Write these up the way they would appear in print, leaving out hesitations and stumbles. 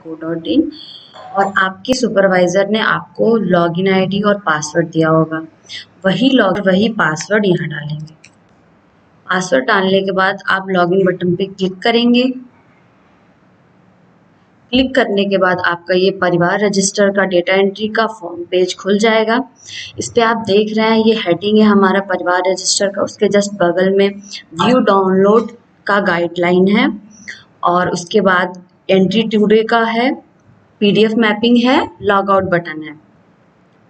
www.ecom.co.in और आपके supervisor ने आपको लॉगिन आईडी और पासवर्ड दिया होगा। वही पासवर्ड यहाँ डालेंगे। पासवर्ड डालने के बाद आप लॉगिन बटन पे क्लिक करेंगे। क्लिक करने के बाद आपका ये परिवार रजिस्टर का डेटा एंट्री का फॉर्म पेज खुल जाएगा। इस पे आप देख रहे हैं ये हेडिंग है हमारा परिवार रजिस्टर का, उसके जस्ट बगल में व्यू डाउनलोड का गाइडलाइन है और उसके बाद एंट्री टुडे का है, पीडीएफ मैपिंग है, लॉग आउट बटन है।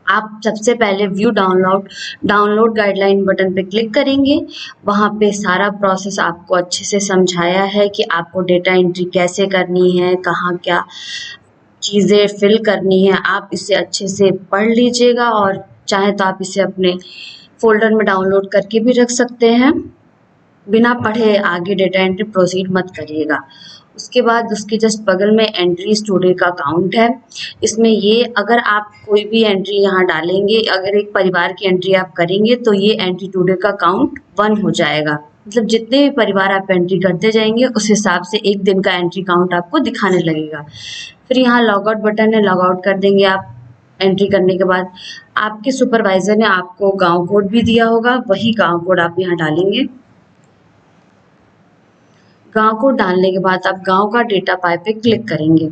आप सबसे पहले व्यू डाउनलोड गाइडलाइन बटन पे क्लिक करेंगे। वहाँ पे सारा प्रोसेस आपको अच्छे से समझाया है कि आपको डेटा एंट्री कैसे करनी है, कहाँ क्या चीज़ें फिल करनी है। आप इसे अच्छे से पढ़ लीजिएगा और चाहे तो आप इसे अपने फोल्डर में डाउनलोड करके भी रख सकते हैं। बिना पढ़े आगे डेटा एंट्री प्रोसीड मत करिएगा। उसके बाद उसके जस्ट बगल में एंट्री टुडे का काउंट है। इसमें ये अगर आप कोई भी एंट्री यहाँ डालेंगे, अगर एक परिवार की एंट्री आप करेंगे तो ये एंट्री टुडे का काउंट 1 हो जाएगा। मतलब जितने भी परिवार आप एंट्री करते जाएंगे उस हिसाब से एक दिन का एंट्री काउंट आपको दिखाने लगेगा। फिर यहाँ लॉग आउट बटन है, लॉग आउट कर देंगे आप। एंट्री करने के बाद आपके सुपरवाइजर ने आपको गाँव कोड भी दिया होगा, वही गाँव कोड आप यहाँ डालेंगे। गांव को डालने के बाद आप गांव का डेटा पाई पे क्लिक करेंगे।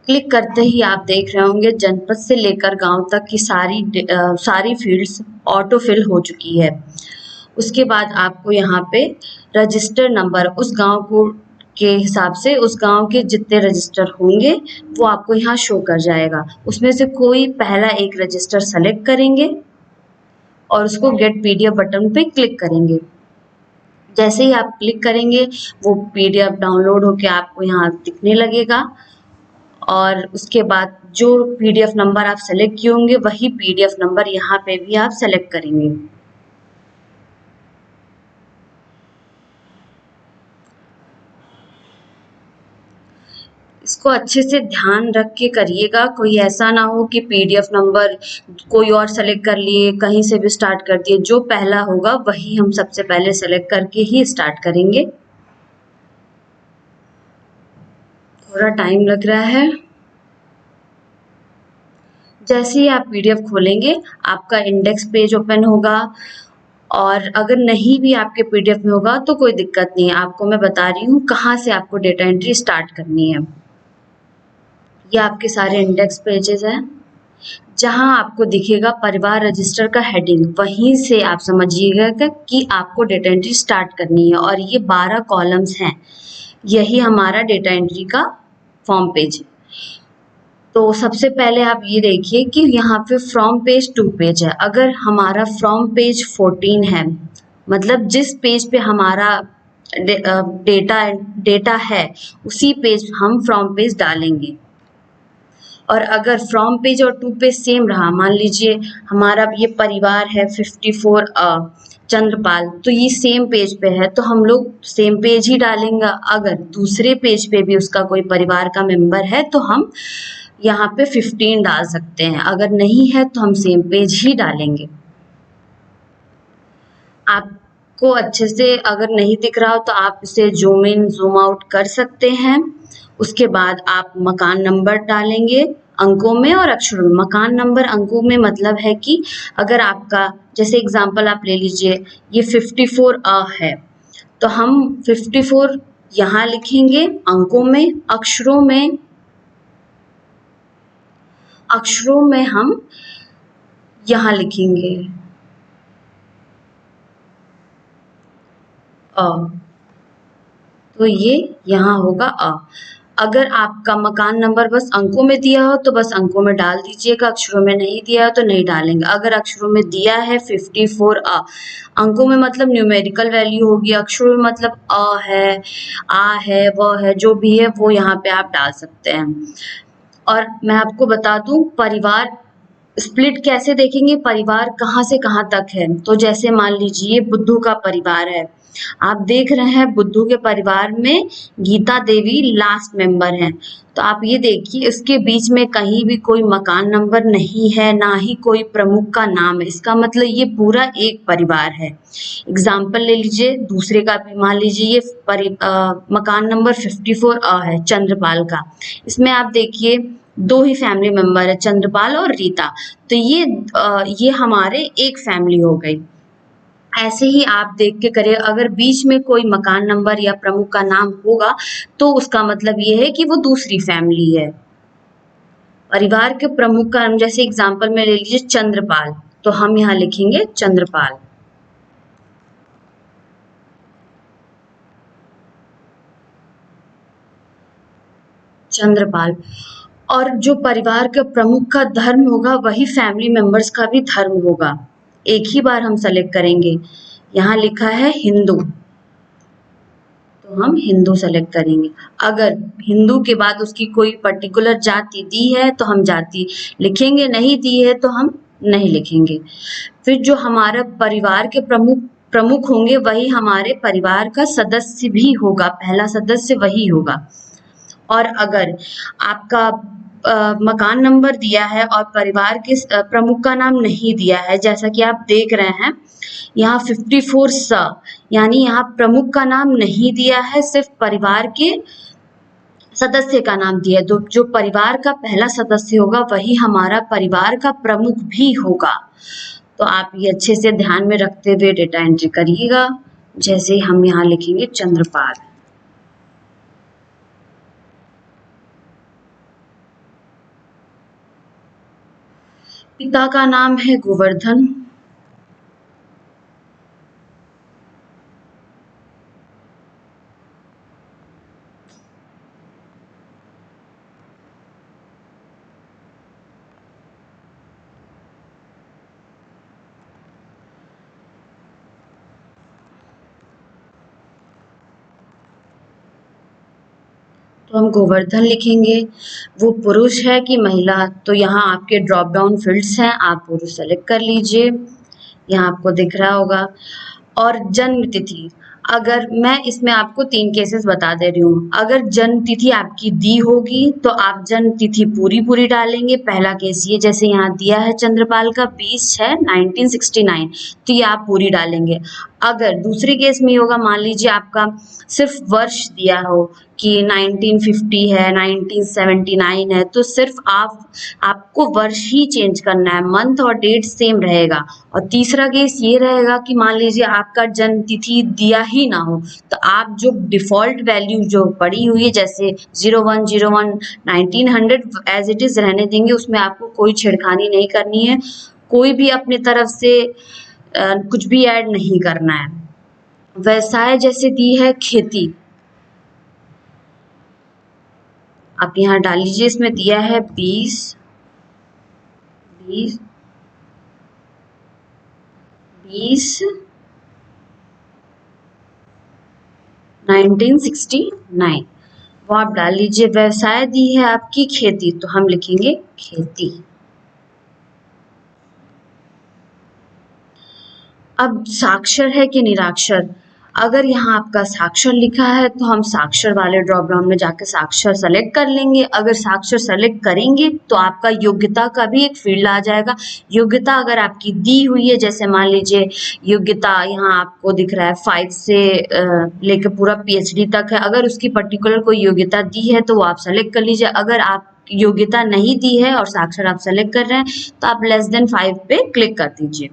क्लिक करते ही आप देख रहे होंगे जनपद से लेकर गांव तक की सारी फील्ड्स ऑटो फिल हो चुकी है। उसके बाद आपको यहाँ पे रजिस्टर नंबर उस गांव को के हिसाब से उस गांव के जितने रजिस्टर होंगे वो आपको यहाँ शो कर जाएगा। उसमें से कोई पहला एक रजिस्टर सेलेक्ट करेंगे और उसको गेट पीडीएफ बटन पे क्लिक करेंगे। जैसे ही आप क्लिक करेंगे वो पीडीएफ डाउनलोड होके आपको यहाँ दिखने लगेगा और उसके बाद जो पीडीएफ नंबर आप सेलेक्ट किए होंगे वही पीडीएफ नंबर यहाँ पे भी आप सेलेक्ट करेंगे। इसको अच्छे से ध्यान रख के करिएगा, कोई ऐसा ना हो कि पीडीएफ नंबर कोई और सेलेक्ट कर लिए, कहीं से भी स्टार्ट कर दिए। जो पहला होगा वही हम सबसे पहले सेलेक्ट करके ही स्टार्ट करेंगे। थोड़ा टाइम लग रहा है। जैसे ही आप पीडीएफ खोलेंगे आपका इंडेक्स पेज ओपन होगा और अगर नहीं भी आपके पीडीएफ में होगा तो कोई दिक्कत नहीं है। आपको मैं बता रही हूँ कहाँ से आपको डेटा एंट्री स्टार्ट करनी है। ये आपके सारे इंडेक्स पेजेस हैं। जहाँ आपको दिखेगा परिवार रजिस्टर का हेडिंग, वहीं से आप समझिएगा कि आपको डेटा एंट्री स्टार्ट करनी है और ये 12 कॉलम्स हैं। यही हमारा डेटा एंट्री का फॉर्म पेज है। तो सबसे पहले आप ये देखिए कि यहाँ पे फ्रॉम पेज टू पेज है। अगर हमारा फ्रॉम पेज 14 है, मतलब जिस पेज पे हमारा डेटा है उसी पेज हम फ्रॉम पेज डालेंगे। और अगर फ्रॉम पेज और टू पेज सेम रहा, मान लीजिए हमारा ये परिवार है 54 चंद्रपाल, तो ये सेम पेज पे है तो हम लोग सेम पेज ही डालेंगे। अगर दूसरे पेज पे भी उसका कोई परिवार का मेंबर है तो हम यहाँ पे 15 डाल सकते हैं, अगर नहीं है तो हम सेम पेज ही डालेंगे। आपको अच्छे से अगर नहीं दिख रहा हो तो आप इसे जूम इन जूम आउट कर सकते हैं। उसके बाद आप मकान नंबर डालेंगे अंकों में और अक्षरों में। मकान नंबर अंकों में मतलब है कि अगर आपका जैसे एग्जांपल आप ले लीजिए ये 54 है तो हम 54 यहाँ लिखेंगे अंकों में। अक्षरों में हम यहाँ लिखेंगे तो ये यहाँ होगा अगर आपका मकान नंबर बस अंकों में दिया हो तो बस अंकों में डाल दीजिएगा, अक्षरों में नहीं दिया हो तो नहीं डालेंगे। अगर अक्षरों में दिया है 54 अंकों में मतलब न्यूमेरिकल वैल्यू होगी, अक्षरों में मतलब आ है व है, जो भी है वो यहाँ पे आप डाल सकते हैं। और मैं आपको बता दूं परिवार स्प्लिट कैसे देखेंगे, परिवार कहाँ से कहाँ तक है। तो जैसे मान लीजिए बुद्धू का परिवार है आप देख रहे हैं बुद्धू के परिवार में गीता देवी लास्ट मेंबर हैं। तो आप ये देखिए इसके बीच में कहीं भी कोई मकान नंबर नहीं है, ना ही कोई प्रमुख का नाम है। इसका मतलब ये पूरा एक परिवार है। एग्जाम्पल ले लीजिए, दूसरे का भी मान लीजिए, ये मकान नंबर 54 है चंद्रपाल का। इसमें आप देखिए दो ही फैमिली मेंबर है, चंद्रपाल और रीता। तो ये हमारे एक फैमिली हो गई। ऐसे ही आप देख के करिए, अगर बीच में कोई मकान नंबर या प्रमुख का नाम होगा तो उसका मतलब ये है कि वो दूसरी फैमिली है। परिवार के प्रमुख का, जैसे एग्जाम्पल में ले लीजिए चंद्रपाल, तो हम यहाँ लिखेंगे चंद्रपाल। चंद्रपाल। और जो परिवार के प्रमुख का धर्म होगा वही फैमिली मेंबर्स का भी धर्म होगा। एक ही बार हम सेलेक्ट करेंगे। यहाँ लिखा है हिंदू, तो हम हिंदू सेलेक्ट करेंगे। अगर हिंदू के बाद उसकी कोई पर्टिकुलर जाति दी है तो हम जाति लिखेंगे, नहीं दी है तो हम नहीं लिखेंगे। फिर जो हमारा परिवार के प्रमुख होंगे वही हमारे परिवार का सदस्य भी होगा, पहला सदस्य वही होगा। और अगर आपका मकान नंबर दिया है और परिवार के प्रमुख का नाम नहीं दिया है, जैसा कि आप देख रहे हैं यहाँ 54 यानी यहाँ प्रमुख का नाम नहीं दिया है, सिर्फ परिवार के सदस्य का नाम दिया है। तो जो परिवार का पहला सदस्य होगा वही हमारा परिवार का प्रमुख भी होगा। तो आप ये अच्छे से ध्यान में रखते हुए डेटा एंट्री करिएगा। जैसे हम यहाँ लिखेंगे चंद्रपाल। पिता का नाम है गोवर्धन। तो हम गोवर्धन लिखेंगे। वो पुरुष है कि महिला, तो यहाँ आपके ड्रॉप डाउन फील्ड्स हैं, आप पुरुष सेलेक्ट कर लीजिए। यहाँ आपको दिख रहा होगा। और जन्म तिथि, अगर मैं इसमें आपको 3 केसेस बता दे रही हूँ। अगर जन्म तिथि आपकी दी होगी तो आप जन्म तिथि पूरी डालेंगे। पहला केस ये, जैसे यहाँ दिया है चंद्रपाल का 20/6/1969, तो ये आप पूरी डालेंगे। अगर दूसरे केस में होगा, मान लीजिए आपका सिर्फ वर्ष दिया हो कि 1950 है, 1979 है, तो सिर्फ आपको वर्ष ही चेंज करना है, मंथ और डेट सेम रहेगा। और तीसरा केस ये रहेगा कि मान लीजिए आपका जन्म तिथि दिया ही ना हो, तो आप जो डिफॉल्ट वैल्यू जो पड़ी हुई है, जैसे 01/01/1900 एज इट इज रहने देंगे, उसमें आपको कोई छेड़खानी नहीं करनी है, कोई भी अपनी तरफ से कुछ भी ऐड नहीं करना है। व्यवसाय जैसे दी है खेती, आप यहाँ डाल लीजिए। इसमें दिया है 1969, वो आप डाल लीजिए। व्यवसाय दी है आपकी खेती, तो हम लिखेंगे खेती। अब साक्षर है कि निराक्षर, अगर यहाँ आपका साक्षर लिखा है तो हम साक्षर वाले ड्रॉप डाउन में जाकर साक्षर सेलेक्ट कर लेंगे। अगर साक्षर सेलेक्ट करेंगे तो आपका योग्यता का भी एक फील्ड आ जाएगा। योग्यता अगर आपकी दी हुई है, जैसे मान लीजिए योग्यता यहाँ आपको दिख रहा है 5 से लेकर पूरा PhD तक है, अगर उसकी पर्टिकुलर कोई योग्यता दी है तो वो आप सेलेक्ट कर लीजिए। अगर आप योग्यता नहीं दी है और साक्षर आप सेलेक्ट कर रहे हैं तो आप <5 पे क्लिक कर दीजिए।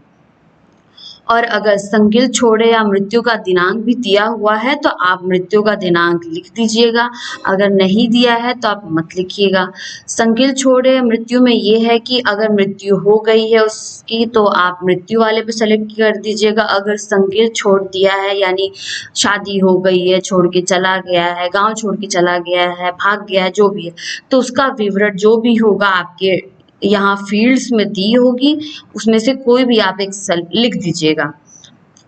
और अगर संगिल छोड़े या मृत्यु का दिनांक भी दिया हुआ है तो आप मृत्यु का दिनांक लिख दीजिएगा। अगर नहीं दिया है तो आप मत लिखिएगा। संगिल छोड़े मृत्यु में ये है कि अगर मृत्यु हो गई है उसकी तो आप मृत्यु वाले पे सेलेक्ट कर दीजिएगा। अगर संगिल छोड़ दिया है यानी शादी हो गई है, छोड़ के चला गया है, गांव छोड़ के चला गया है, भाग गया है, जो भी है, तो उसका विवरण जो भी होगा आपके यहाँ फील्ड्स में दी होगी, उसमें से कोई भी आप एक लिख दीजिएगा।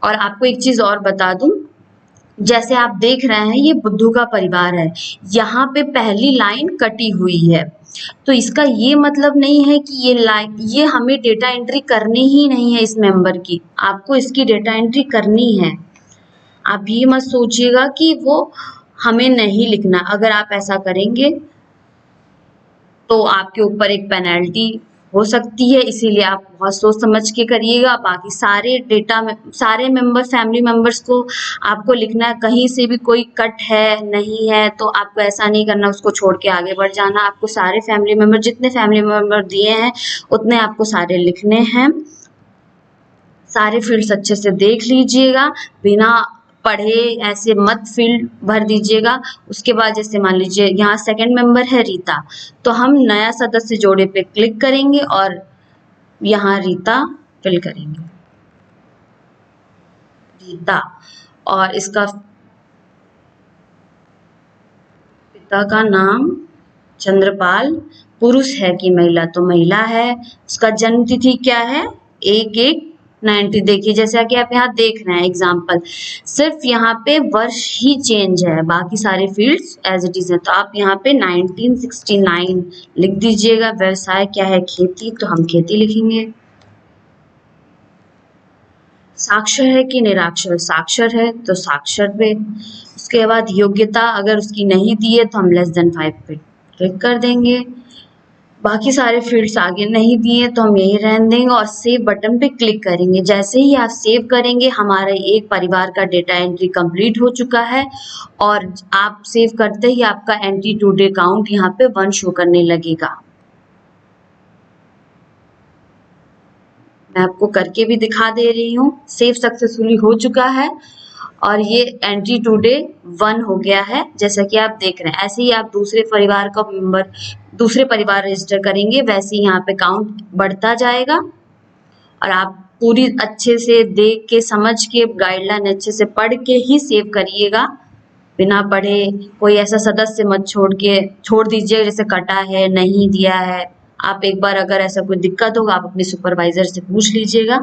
और आपको एक चीज और बता दूं, जैसे आप देख रहे हैं ये बुद्धू का परिवार है, यहाँ पे पहली लाइन कटी हुई है, तो इसका ये मतलब नहीं है कि ये लाइन, ये हमें डेटा एंट्री करनी ही नहीं है इस मेंबर की, आपको इसकी डेटा एंट्री करनी है। आप ये मत सोचिएगा कि वो हमें नहीं लिखना। अगर आप ऐसा करेंगे तो आपके ऊपर एक पेनल्टी हो सकती है, इसीलिए आप बहुत सोच समझ के करिएगा। बाकी सारे डेटा में सारे मेंबर फैमिली मेंबर्स को आपको लिखना है, कहीं से भी कोई कट है नहीं है तो आपको ऐसा नहीं करना उसको छोड़ के आगे बढ़ जाना। आपको सारे फैमिली मेंबर जितने फैमिली मेंबर दिए हैं उतने आपको सारे लिखने हैं। सारे फील्ड्स अच्छे से देख लीजिएगा, बिना पढ़े ऐसे मत फील्ड भर दीजिएगा। उसके बाद जैसे मान लीजिए यहाँ सेकंड मेंबर है रीता, तो हम नया सदस्य जोड़े पे क्लिक करेंगे और यहाँ रीता फिल करेंगे, रीता। और इसका पिता का नाम चंद्रपाल, पुरुष है कि महिला, तो महिला है। उसका जन्म तिथि क्या है, 1/1/90। देखिए जैसा कि आप यहाँ देख रहे हैं एग्जाम्पल, सिर्फ यहाँ पे वर्ष ही चेंज है, बाकी सारे फील्ड्स एज इट इज है। तो आप यहाँ पे 1969 लिख दीजिएगा। व्यवसाय क्या है, खेती, तो हम खेती लिखेंगे। साक्षर है कि निराक्षर, साक्षर है तो साक्षर पे। उसके बाद योग्यता अगर उसकी नहीं दी है तो हम <5 पे क्लिक कर देंगे। बाकी सारे फील्ड्स आगे नहीं दिए तो हम यही रहने देंगे और सेव बटन पे क्लिक करेंगे। जैसे ही आप सेव करेंगे हमारे एक परिवार का डेटा एंट्री कंप्लीट हो चुका है और आप सेव करते ही आपका एंट्री टू डे काउंट यहाँ पे 1 शो करने लगेगा। मैं आपको करके भी दिखा दे रही हूँ। सेव सक्सेसफुली हो चुका है और ये एंट्री टू डे 1 हो गया है, जैसा कि आप देख रहे हैं। ऐसे ही आप दूसरे परिवार का मेंबर, दूसरे परिवार रजिस्टर करेंगे, वैसे ही यहाँ पे काउंट बढ़ता जाएगा। और आप पूरी अच्छे से देख के समझ के गाइडलाइन अच्छे से पढ़ के ही सेव करिएगा, बिना पढ़े कोई ऐसा सदस्य मत छोड़ दीजिए जैसे कटा है, नहीं दिया है। आप एक बार अगर ऐसा कोई दिक्कत होगा आप अपने सुपरवाइजर से पूछ लीजिएगा।